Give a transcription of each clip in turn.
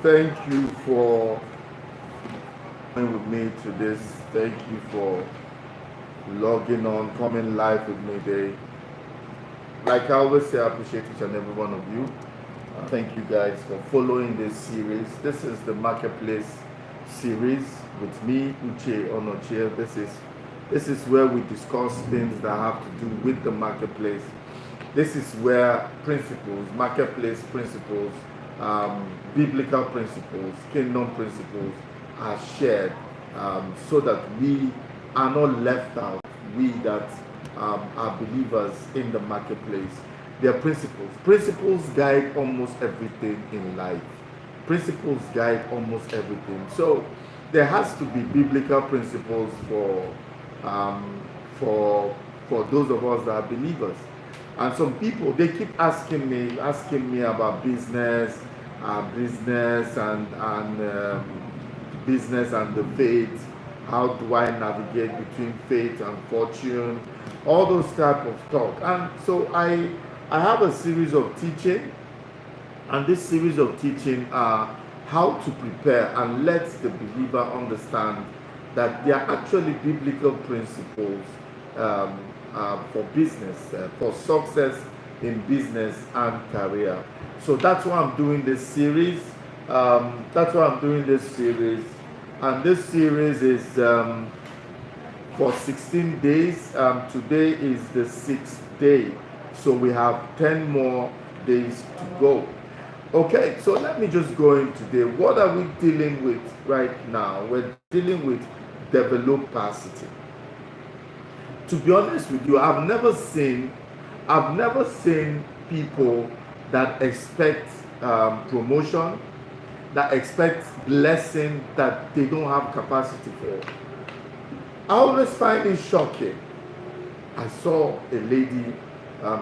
Thank you for being with me to this. Thank you for logging on, coming live with me today. Like I always say, I appreciate each and every one of you. Thank you guys for following this series. This is the Marketplace series with me, UCHE ONOCHIE. This is where we discuss things that have to do with the marketplace. This is where principles, marketplace principles, biblical principles, kingdom principles are shared, so that we are not left out. We that are believers in the marketplace. Their principles. Principles guide almost everything in life. Principles guide almost everything. So there has to be biblical principles um, for those of us that are believers. And some people, they keep asking me about business, business business and the faith. How do I navigate between faith and fortune? All those type of talk. And so I have a series of teaching, and this series of teaching are how to prepare and let the believer understand that there are actually biblical principles for business, for success in business and career. So that's why I'm doing this series. And this series is for 16 days. Today is the 6th day, so we have 10 more days to go. Okay, so let me just go in today. What are we dealing with right now? We're dealing with develop capacity. To be honest with you, I've never seen people that expect promotion, that expect blessing that they don't have capacity for. I always find it shocking. I saw a lady,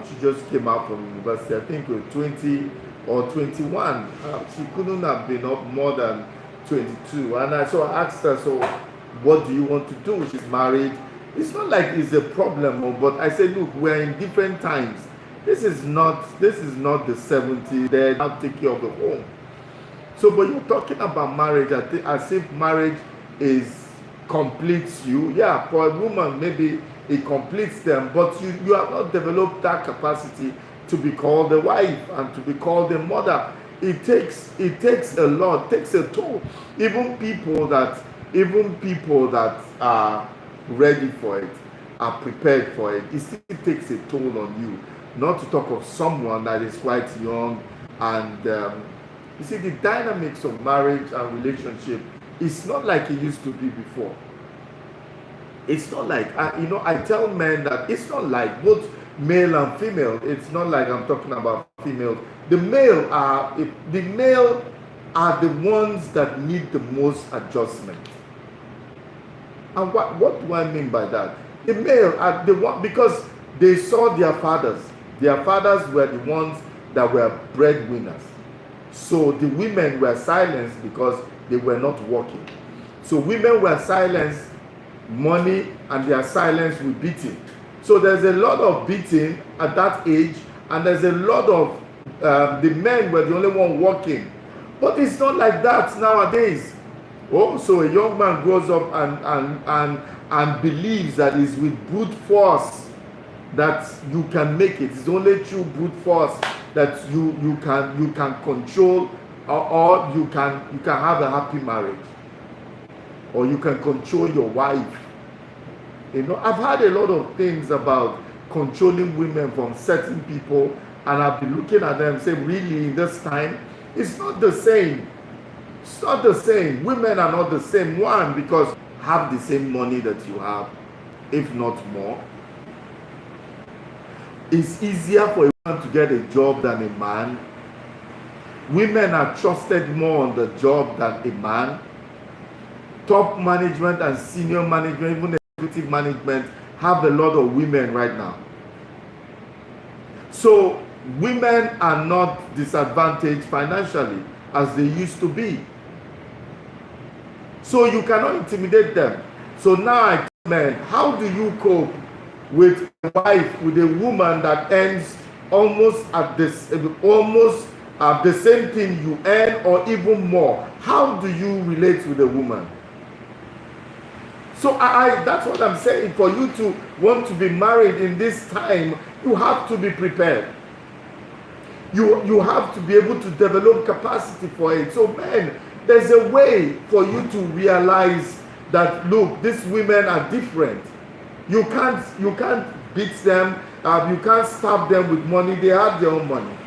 she just came out from university, I think it was 20 or 21. She couldn't have been up more than 22. And I asked her, so what do you want to do? She's married. It's not like it's a problem, but I said, look, we're in different times. This is not the 70s. They now take care of the home. So, but you're talking about marriage as if marriage completes you. Yeah, for a woman, maybe it completes them, but you have not developed that capacity to be called a wife and to be called a mother. It takes a lot, takes a toll. Even people that are ready for it, are prepared for it, it still takes a toll on you. Not to talk of someone that is quite young. And you see, the dynamics of marriage and relationship is not like it used to be before. It's not like, I tell men that it's not like both male and female. It's not like I'm talking about female. The male are the ones that need the most adjustment. And what do I mean by that? The male are the one, because they saw their fathers. Their fathers were the ones that were breadwinners. So the women were silenced because they were not working. So women were silenced, money, and they are silenced with beating. So there's a lot of beating at that age, and there's a lot of the men were the only one working. But it's not like that nowadays. Oh, so a young man grows up and believes that it's with brute force that you can make it. It's only through brute force that you can control, or you can have a happy marriage, or you can control your wife. I've heard a lot of things about controlling women from certain people, and I've been looking at them and saying, really, in this time, it's not the same. It's not the same. Women are not the same. One, because have the same money that you have, if not more. It's easier for a woman to get a job than a man. Women are trusted more on the job than a man. Top management and senior management, even executive management, have a lot of women right now. So women are not disadvantaged financially as they used to be. So you cannot intimidate them. So now I tell men, how do you cope with a wife, with a woman that earns almost the same thing you earn or even more, how do you relate with a woman? So that's what I'm saying. For you to want to be married in this time, you have to be prepared. You have to be able to develop capacity for it. So man, there's a way for you to realize that, look, these women are different. You can't beat them. You can't starve them with money. They have their own money.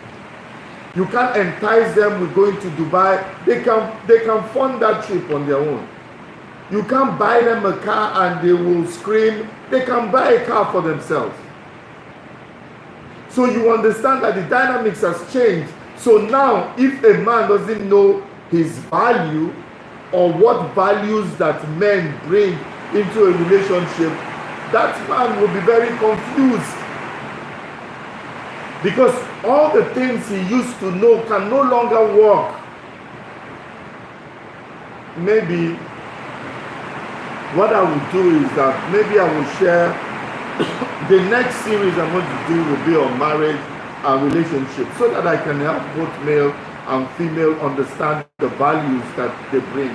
You can't entice them with going to Dubai. They can fund that trip on their own. You can't buy them a car and they will scream. They can buy a car for themselves. So you understand that the dynamics has changed. So now, if a man doesn't know his value or what values that men bring into a relationship, that man will be very confused. Because all the things he used to know can no longer work. Maybe what I will do is that maybe I will share the next series I'm going to do will be on marriage and relationships, so that I can help both male and female understand the values that they bring.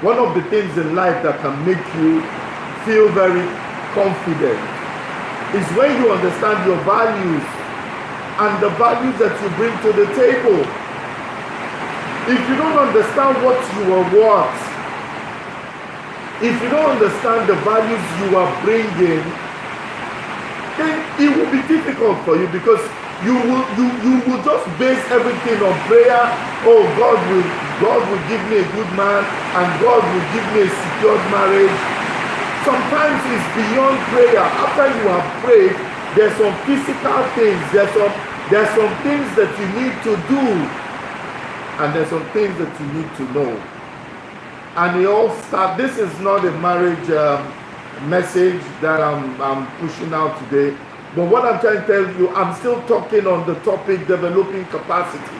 One of the things in life that can make you feel very confident is when you understand your values and the values that you bring to the table. If you don't understand what you are worth, if you don't understand the values you are bringing, then it will be difficult for you, because you will just base everything on prayer. Oh, God will give me a good man, and God will give me a secured marriage. Sometimes it's beyond prayer. After you have prayed, there's some physical things, there's some things that you need to do, and there's some things that you need to know. And it all starts. This is not a marriage message that I'm pushing out today, but what I'm trying to tell you, I'm still talking on the topic developing capacity.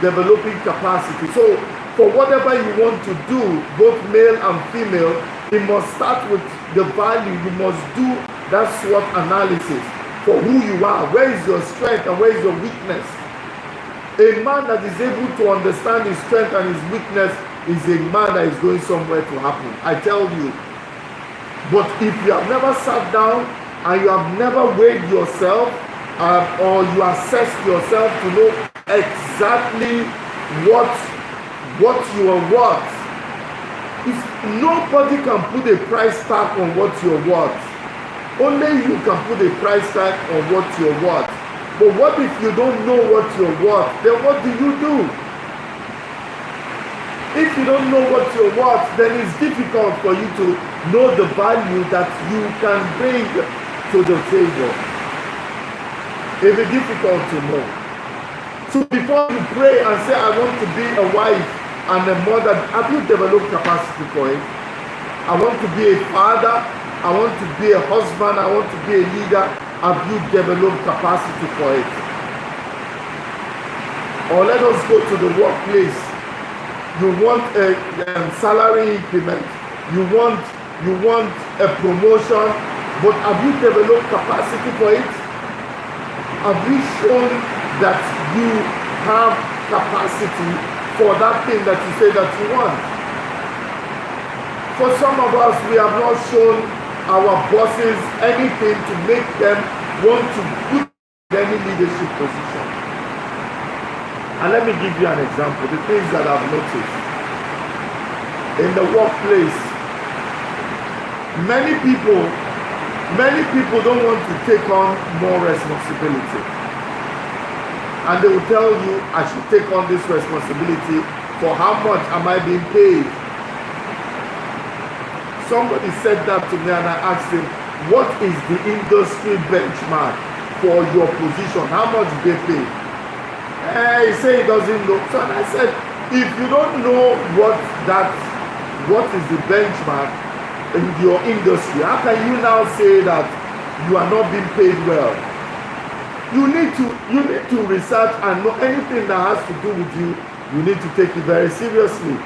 Developing capacity. So for whatever you want to do, both male and female, it must start with the value. You must do that SWOT analysis for who you are. Where is your strength and where is your weakness? A man that is able to understand his strength and his weakness is a man that is going somewhere to happen. I tell you. But if you have never sat down and you have never weighed yourself or you assessed yourself to know exactly what you are worth, nobody can put a price tag on what you're worth. Only you can put a price tag on what you're worth. But what if you don't know what you're worth? Then what do you do? If you don't know what you're worth, then it's difficult for you to know the value that you can bring to the table. It will be difficult to know. So before you pray and say, I want to be a wife and a mother, have you developed capacity for it? I want to be a father. I want to be a husband. I want to be a leader. Have you developed capacity for it? Or let us go to the workplace. You want a salary increment. You want a promotion, but have you developed capacity for it? Have you shown that you have capacity for that thing that you say that you want? For some of us, we have not shown our bosses anything to make them want to put in any leadership position. And let me give you an example. The things that I've noticed in the workplace, many people don't want to take on more responsibility, and they will tell you, I should take on this responsibility. For how much am I being paid? Somebody said that to me, and I asked him, what is the industry benchmark for your position? How much do they pay? He said he doesn't know. So I said, if you don't know what is the benchmark in your industry, how can you now say that you are not being paid well? You need to research and know anything that has to do with you. You need to take it very seriously.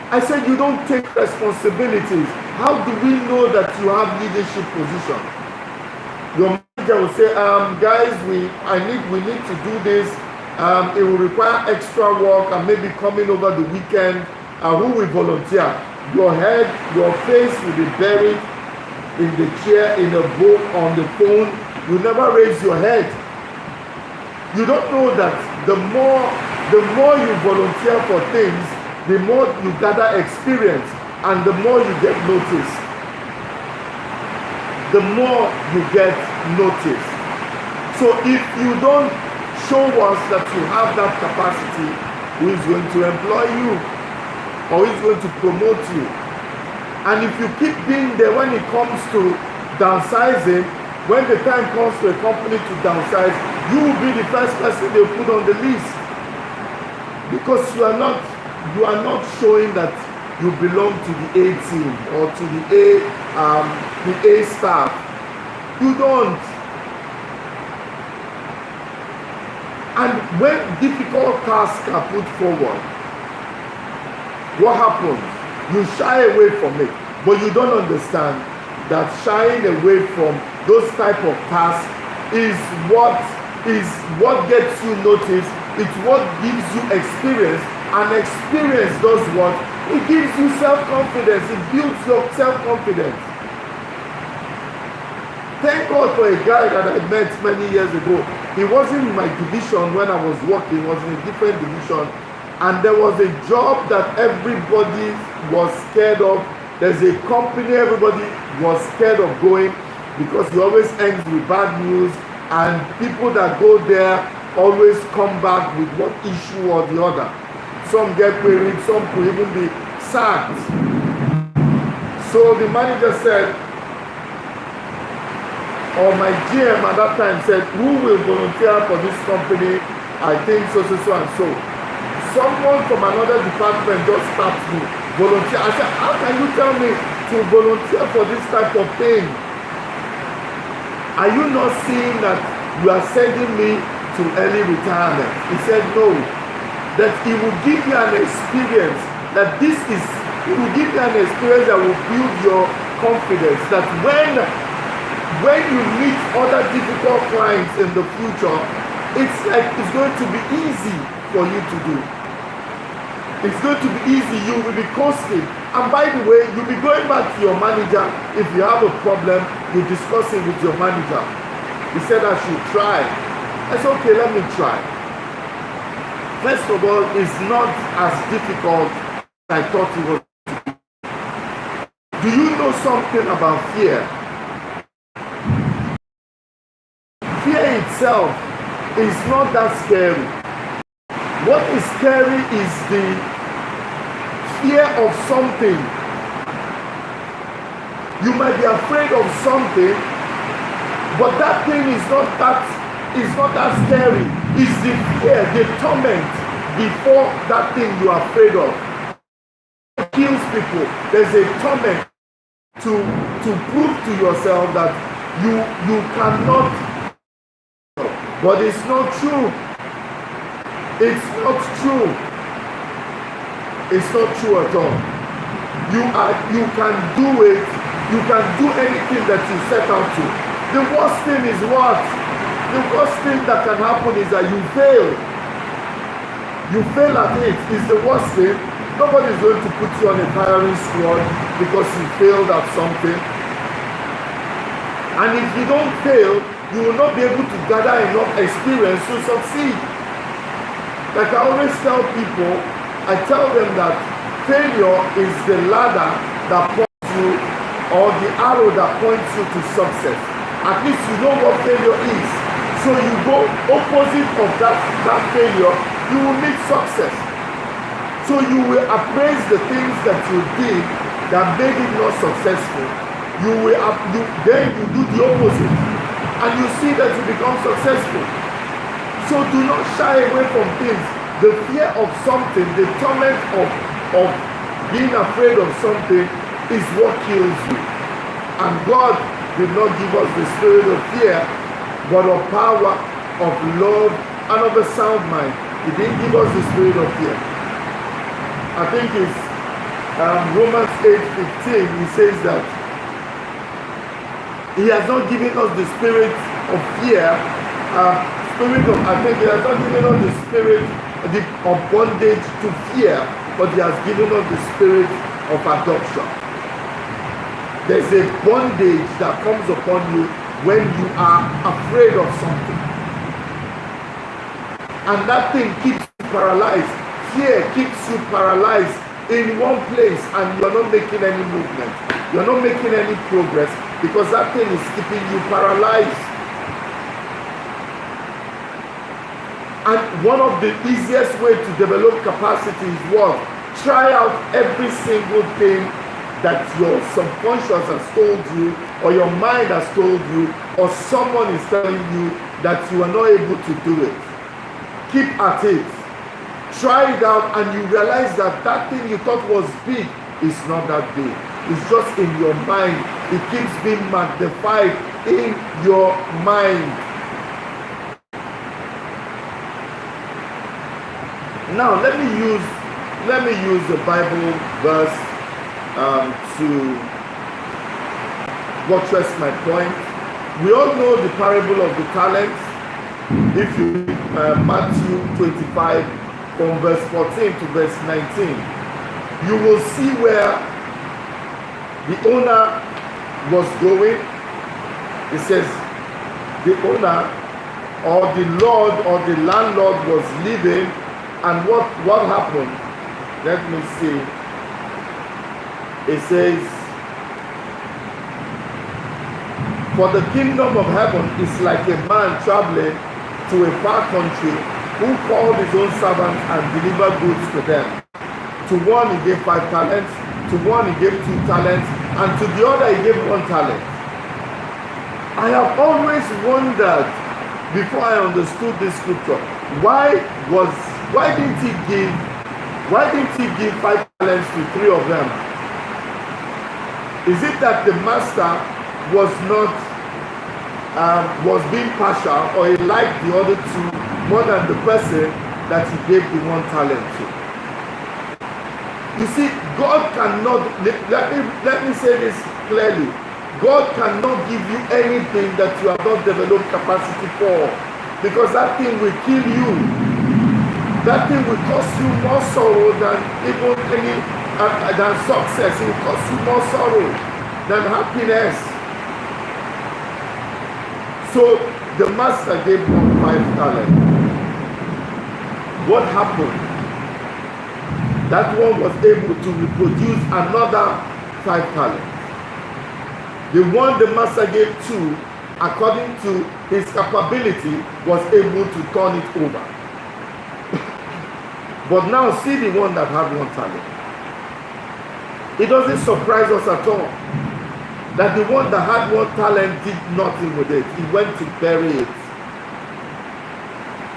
I said, you don't take responsibilities. How do we know that you have leadership position? Your man manager will say, guys, we need to do this. It will require extra work and maybe coming over the weekend. Who will volunteer? Your head, your face will be buried in the chair, in a book, on the phone. You never raise your head. You don't know that the more you volunteer for things, the more you gather experience and the more you get noticed. The more you get noticed. So if you don't show us that you have that capacity, who is going to employ you or who is going to promote you? And if you keep being there when it comes to downsizing, when the time comes for a company to downsize, you will be the first person they put on the list, because you are not showing that you belong to the A team or to the A staff. You don't. And when difficult tasks are put forward, what happens? You shy away from it, but you don't understand that shying away from those type of tasks is what gets you noticed. It's what gives you experience, and experience does what? It gives you self-confidence. It builds your self-confidence. Thank God for a guy that I met many years ago. He wasn't in my division when I was working. He was in a different division. And there was a job that everybody was scared of. There's a company everybody was scared of going, because he always ends with bad news. And people that go there always come back with one issue or the other. Some get queried, some could even be sacked. So the manager said, or my GM at that time said, who will volunteer for this company? I think so and so. Someone from another department just stopped me. Volunteer. I said, how can you tell me to volunteer for this type of thing? Are you not seeing that you are sending me to early retirement? He said, no. That he will give you an experience, that it will give you an experience that will build your confidence, that when you meet other difficult clients in the future, it's going to be easy for you to do. It's going to be easy. You will be coasting. And by the way, you'll be going back to your manager. If you have a problem, you discuss it with your manager. He said I should try. I said, okay, let me try. First of all, it's not as difficult as I thought it was. Do you know something about fear? Fear itself is not that scary. What is scary is the fear of something. You might be afraid of something, but that thing is not that scary. It's the fear, the torment before that thing you are afraid of. It kills people. There's a torment to prove to yourself that you cannot. But it's not true. It's not true. It's not true at all. You can do it. You can do anything that you set out to. The worst thing is what? The worst thing that can happen is that you fail. You fail at it. It's the worst thing. Nobody's going to put you on a firing squad because you failed at something. And if you don't fail, you will not be able to gather enough experience to succeed. Like I always tell people, I tell them that failure is the ladder that points you, or the arrow that points you to success. At least you know what failure is. So you go opposite of that failure, you will meet success. So you will appraise the things that you did that made it not successful. Then you do the opposite, and you see that you become successful. So do not shy away from things. The fear of something, the torment of being afraid of something is what kills you. And God did not give us the spirit of fear, but of power, of love, and of a sound mind. He didn't give us the spirit of fear. I think it's Romans 8:15. He says that He has not given us the spirit of fear, I think he has not given us the spirit of bondage to fear, but he has given us the spirit of adoption. There's a bondage that comes upon you when you are afraid of something. And that thing keeps you paralyzed. Fear keeps you paralyzed in one place, and you're not making any movement. You're not making any progress because that thing is keeping you paralyzed. And one of the easiest ways to develop capacity is what? Try out every single thing that your subconscious has told you, or your mind has told you, or someone is telling you that you are not able to do it. Keep at it. Try it out, and you realize that that thing you thought was big is not that big. It's just in your mind. It keeps being magnified in your mind. Now let me use the Bible verse to buttress my point. We all know the parable of the talents. If you Matthew 25 from verse 14 to verse 19, you will see where the owner was going. It says the owner or the lord or the landlord was leaving, and what happened? Let me see. It says, for the kingdom of heaven is like a man traveling to a far country, who called his own servants and delivered goods to them. To one he gave 5 talents, to one he gave 2 talents, and to the other he gave 1 talent. I have always wondered, before I understood this scripture, why didn't he give 5 talents to 3 of them? Is it that the master was being partial, or he liked the other 2 more than the person that he gave the 1 talent to? You see, God cannot, let me say this clearly, God cannot give you anything that you have not developed capacity for, because that thing will kill you. That thing will cost you more sorrow than even than success. It will cost you more sorrow than happiness. So the master gave him 5 talents. What happened? That one was able to reproduce another 5 talents. The one the master gave 2, according to his capability, was able to turn it over. But now see the one that had 1 talent. It doesn't surprise us at all that the one that had 1 talent did nothing with it. He went to bury it.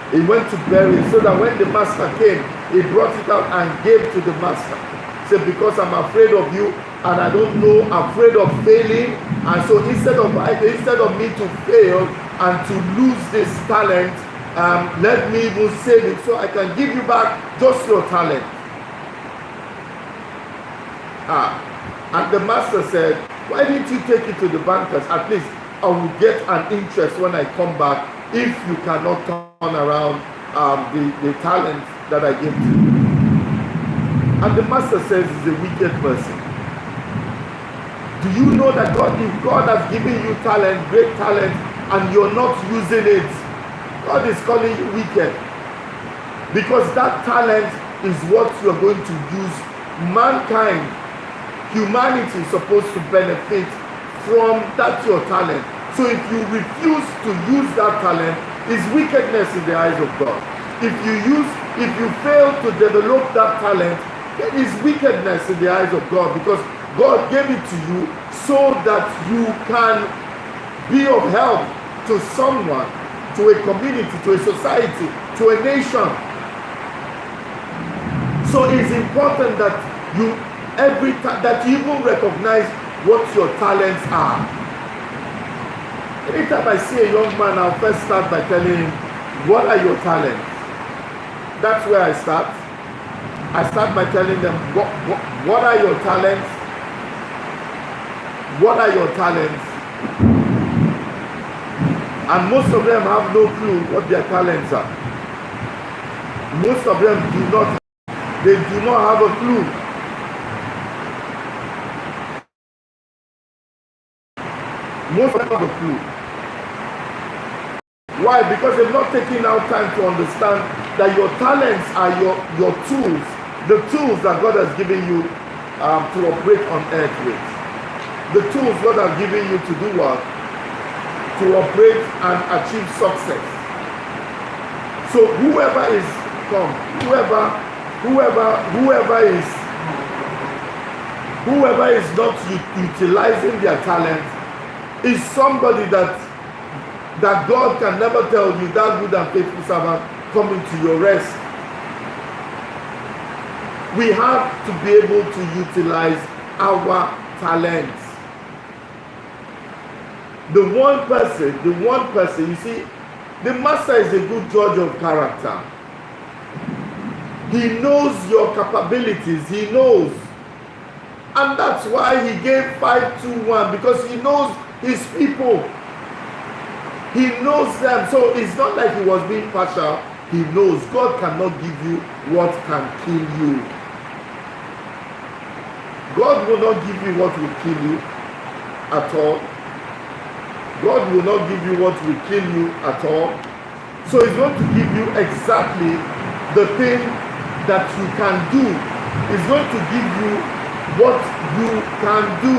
He went to bury it so that when the master came, he brought it out and gave to the master. He said, because I'm afraid of you and I don't know, afraid of failing. And so instead of me to fail and to lose this talent, let me even save it so I can give you back just your talent. And the master said, why didn't you take it to the bankers? At least I will get an interest when I come back if you cannot turn around the talent that I gave to you. And the master says he's a wicked person. Do you know that if God has given you talent, great talent, and you're not using it, God is calling you wicked? Because that talent is what you're going to use. Mankind, humanity is supposed to benefit from that your talent. So if you refuse to use that talent, it's wickedness in the eyes of God. If you fail to develop that talent, it is wickedness in the eyes of God, because God gave it to you so that you can be of help to someone, to a community, to a society, to a nation. So it's important that you even recognize what your talents are. Anytime I see a young man, I'll first start by telling him, what are your talents? That's where I start. I start by telling them, what are your talents? What are your talents? And most of them have no clue what their talents are. Most of them they do not have a clue. Most of them have a clue. Why? Because they've not taken out time to understand that your talents are your tools, the tools that God has given you to operate on earth with. The tools God has given you to do what? To operate and achieve success. So whoever is not utilizing their talent is somebody that God can never tell you, that good and faithful servant, come into your rest. We have to be able to utilize our talents. The one person, you see, the master is a good judge of character. He knows your capabilities, he knows. And that's why he gave 5, 2, 1, because he knows his people. He knows them. So it's not like he was being partial. He knows God cannot give you what can kill you. God will not give you what will kill you at all. God will not give you what will kill you at all. So he's going to give you exactly the thing that you can do. He's going to give you what you can do.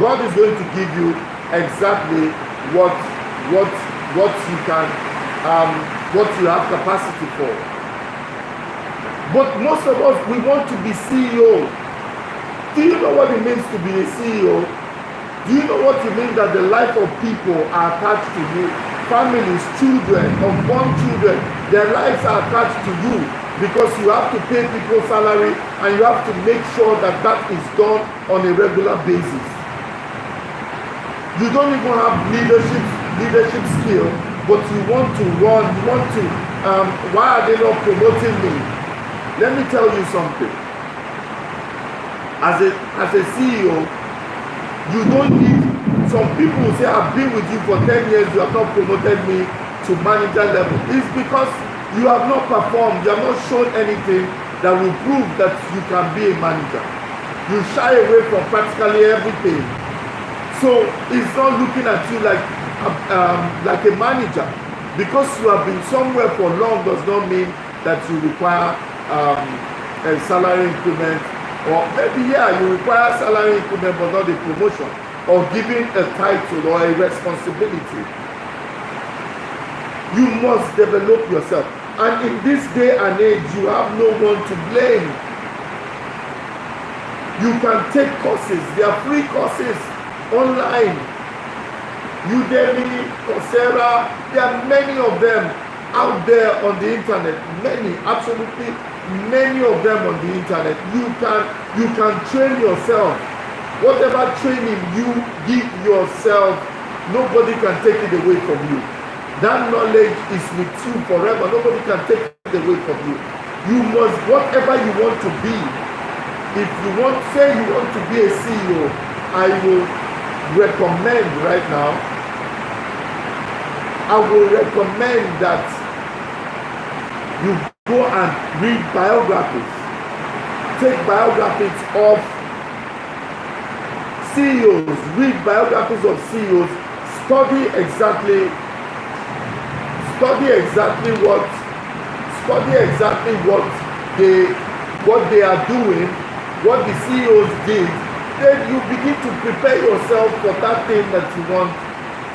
God is going to give you exactly what you can, what you have capacity for. But most of us, we want to be CEO. Do you know what it means to be a CEO? Do you know what it means that the life of people are attached to you? Families, children, unborn children, their lives are attached to you because you have to pay people salary and you have to make sure that that is done on a regular basis. You don't even have leadership skill, but you want to run, you want to, why are they not promoting me? Let me tell you something. As a CEO, you don't need, some people will say, I've been with you for 10 years, you have not promoted me to manager level. It's because you have not performed, you have not shown anything that will prove that you can be a manager. You shy away from practically everything. So it's not looking at you like a manager. Because you have been somewhere for long does not mean that you require a salary increment, or maybe you require salary increment but not a promotion, or giving a title or a responsibility. You must develop yourself, and in this day and age you have no one to blame. You can take courses, they are free courses online. Udemy, Coursera, there are many of them out there on the internet. Many, absolutely many of them on the internet. You can train yourself. Whatever training you give yourself, nobody can take it away from you. That knowledge is with you forever. Nobody can take it away from you. You must, whatever you want to be. If you want, say you want to be a CEO, I will recommend right now, I will recommend that you go and read biographies. Take biographies of CEOs, read biographies of CEOs, study exactly what they are doing, what the CEOs did. Then you begin to prepare yourself for that thing that you want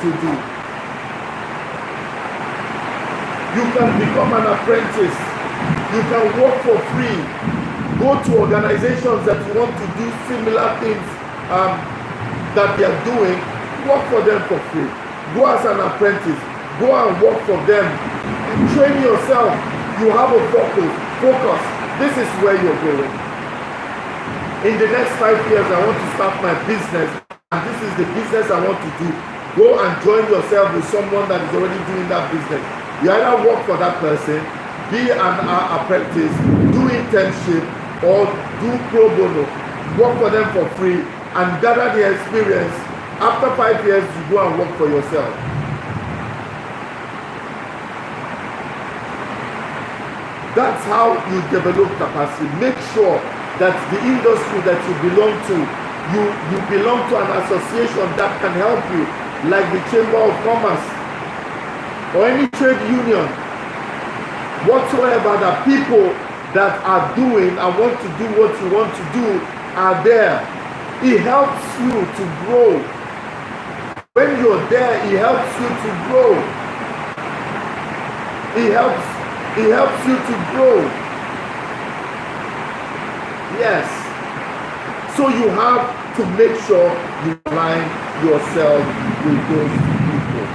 to do. You can become an apprentice. You can work for free. Go to organizations that you want to do similar things that they are doing. Work for them for free. Go as an apprentice. Go and work for them. Train yourself. You have a focus. This is where you're going. In the next 5 years, I want to start my business, and this is the business I want to do. Go and join yourself with someone that is already doing that business. You either work for that person, be an apprentice, do internship, or do pro bono. Work for them for free and gather the experience. After 5 years, you go and work for yourself. That's how you develop capacity. Make sure that the industry that you belong to, you belong to an association that can help you, like the Chamber of Commerce or any trade union, whatsoever. That people that are doing and want to do what you want to do are there. It helps you to grow. When you're there, it helps you to grow. It helps you to grow. Yes. So you have to make sure you align yourself with those people.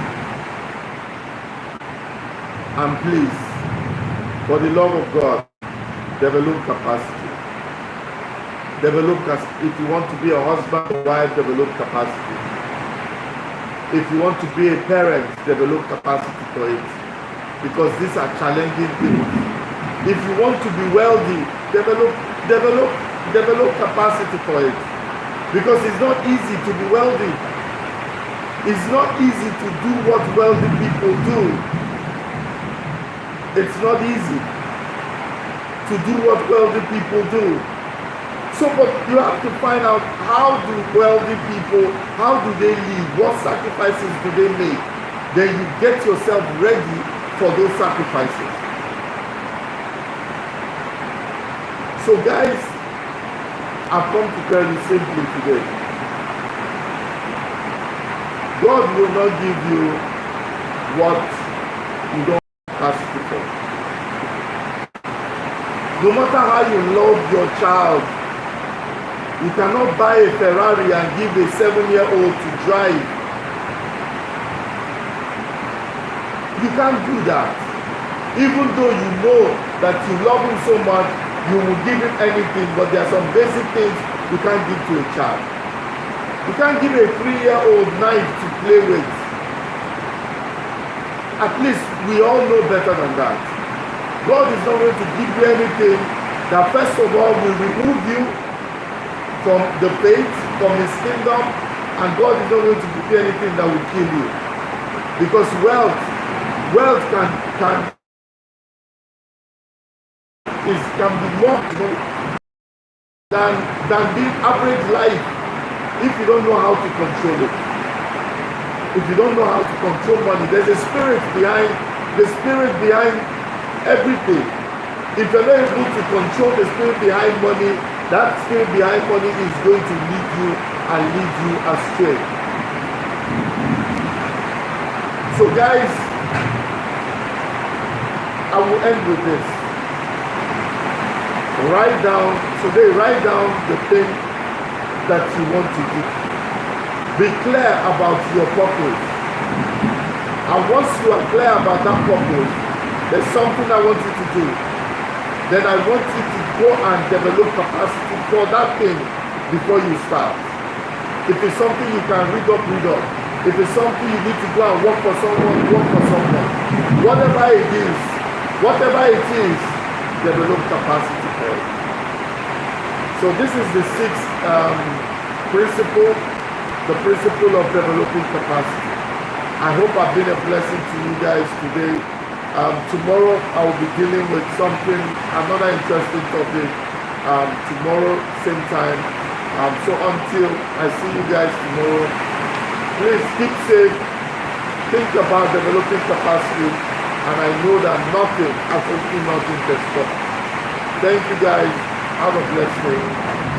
And please, for the love of God, develop capacity. If you want to be a husband or wife, develop capacity. If you want to be a parent, develop capacity for it. Because these are challenging things. If you want to be wealthy, develop capacity for it. Because it's not easy to be wealthy. It's not easy to do what wealthy people do. It's not easy to do what wealthy people do. So, but you have to find out, how do wealthy people, how do they live? What sacrifices do they make? Then you get yourself ready for those sacrifices. So guys, I've come to tell you simply today, God will not give you what you don't have capacity for. No matter how you love your child, you cannot buy a Ferrari and give a 7-year-old to drive. You can't do that. Even though you know that you love him so much, you will give him anything, but there are some basic things you can't give to a child. You can't give a 3-year-old knife to play with. At least we all know better than that. God is not going to give you anything that first of all will remove you from the faith, from his kingdom, and God is not going to give you anything that will kill you. Because wealth can be more than the average life if you don't know how to control it. If you don't know how to control money, there's a spirit behind everything. If you're not able to control the spirit behind money, that spirit behind money is going to lead you astray. So guys, I will end with this. Write down the thing that you want to do. Be clear about your purpose. And once you are clear about that purpose, there's something I want you to do. Then I want you to go and develop capacity for that thing before you start. If it's something you can read up. If it's something you need to go and work for someone, work for someone. Whatever it is, develop capacity for it. So this is the sixth principle, the principle of developing capacity. I hope I've been a blessing to you guys today. Tomorrow I will be dealing with another interesting topic. Tomorrow, same time. So until I see you guys tomorrow, please keep safe. Think about developing capacity, and I know that nothing, absolutely nothing can stop. Thank you guys. Have a blessed day.